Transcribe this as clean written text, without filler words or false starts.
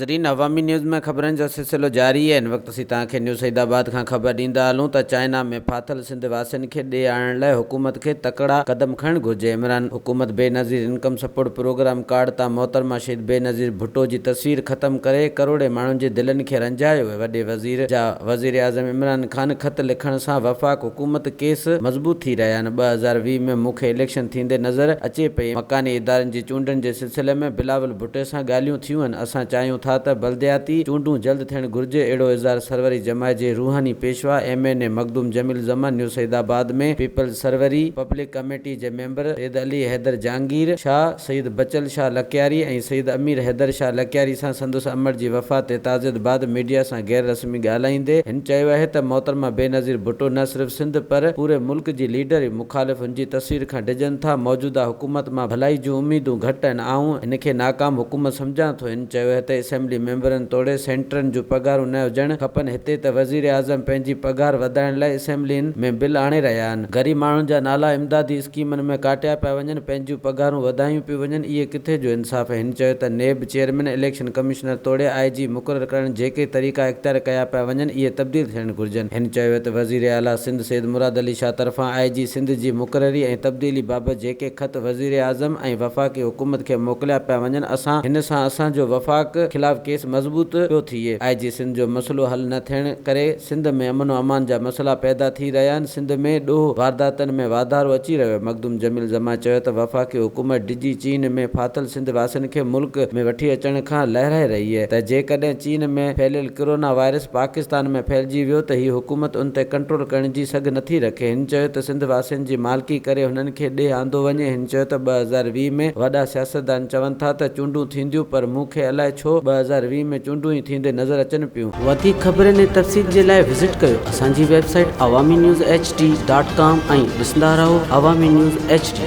नाज़रीन, अवामी न्यूज़ में ख़बरनि जो सिलसिलो जारी है। इन वक्त असीं तव्हांखे न्यूसैदाबाद खां ख़बर ॾींदा हलूं त चाइना में फाथल सिंध वासियुनि खे ॾे आणण लाइ हुकूमत खे तकड़ा क़दम खणणु घुर्जे। इमरान हुकूमत Benazir income support programme card तां मोहतरमा शहीद बेनज़ीर भुट्टो जी तस्वीर ख़त्म करे करोड़े माण्हुनि जे दिलनि खे रंजायो। वॾे वज़ीर जा वज़ीर आज़म इमरान ख़ान ख़त लिखण सां वफ़ाक़ हुकूमत केस मज़बूत थी रहिया आहिनि। 2020 में मूंखे इलेक्शन थींदे नज़र अचे पई। मकानी इदारनि जी चूंडनि जे सिलसिले में बिलावल भुट्टे सां ॻाल्हियूं थियूं आहिनि। असां चाहियूं था त बलदियाती चूंडूं जल्द थियण घुर्जे। अहिड़ो इज़हार सरवरी जमायत जे रूहानी पेशवा MNA मखदूम जमील ज़मान नयसैदाबाद में पीपलज़ सरवरी पब्लिक क़ामेटी जे मेंबर सैयद अली हैदर जहांगीर शाह, सईद बचल शाह लकियारी ऐं सईद अमीर हैदर शाह लकियारी सां संदसि अमर जी वफ़ात ते ताज़ियत बाद मीडिया सां गैर रस्मी ॻाल्हाईंदे हिन चयो आहे त मोहतरमा बेनज़ीर भुट्टो न सिर्फ़ सिंध पर पूरे मुल्क जी लीडर मुखालिफ़ हुन जी तस्वीर खां डिॼनि था। मौजूदा हुकूमत मां भलाई जूं उम्मीदूं घटि आहिनि। आऊं हिन खे नाकाम हुकूमत सम्झां थो। हिन चयो आहे त असेंबली मेंबरनि तोड़े सेंटरनि जूं पघारूं न हुजणु खपनि। हिते त वज़ीर आज़म पंहिंजी पघार वधाइण लाइ असेंबलियुनि में बिल आणे रहिया आहिनि। ग़रीब माण्हुनि जा नाला इमदादी स्कीमनि में काटिया पिया वञनि, पंहिंजूं पघारूं वधायूं पियूं वञनि। इहे किथे जो इंसाफ़ आहे। हिन चयो त नेब चेयरमैन इलेक्शन कमिश्नर तोड़े IG मुक़ररु करण जेके तरीक़ा इख़्तियार कया पिया वञनि इहे तब्दील थियण घुर्जनि। हिन चयो त वज़ीर आला सिंध सैयद मुराद अली शाह तरफ़ां IG सिंध जी मुक़ररी ऐं तब्दीली बाबति जेके ख़त वज़ीर आज़म ऐं वफ़ाक़ी हुकूमत खे मोकिलिया पिया वञनि, हिन सां असांजो वफ़ाक़ ख़िलाफ़ केस मज़बूत पियो थिए। IG सिंध जो मसइलो हल न थियण करे सिंध में अमन अमान जा मसइला पैदा थी रहिया आहिनि। सिंध में ॾोह वारदातनि में वाधारो अची रहियो आहे। मखदूम जमील ज़मा चयो त वफ़ाक़ी हुकूमत डिजी चीन में फाथल सिंध वासियुनि खे मुल्क में वठी अचण खां लहराए रही आहे त जेकॾहिं चीन में फैलियल कोरोना वायरस पाकिस्तान में फैलिजी वियो त हीअ हुकूमत उन ते कंट्रोल करण जी सघ नथी रखे। हिन चयो त सिंध वासियुनि जी मालिकी करे हुननि खे ॾे आंदो वञे। हिन चयो त 2020 में वॾा सियासतदान चवनि था त चूंडूं थींदियूं, पर मूंखे अलाए छो 2020 में चूंडूं ई थींदे नज़र अचनि पियूं। वधीक ख़बरनि ऐं तफ़सील जे लाइ विज़िट कयो असांजी वेबसाइट awamiNewsHD.com ऐं ॾिसंदा रहो अवामी न्यूज़ HD।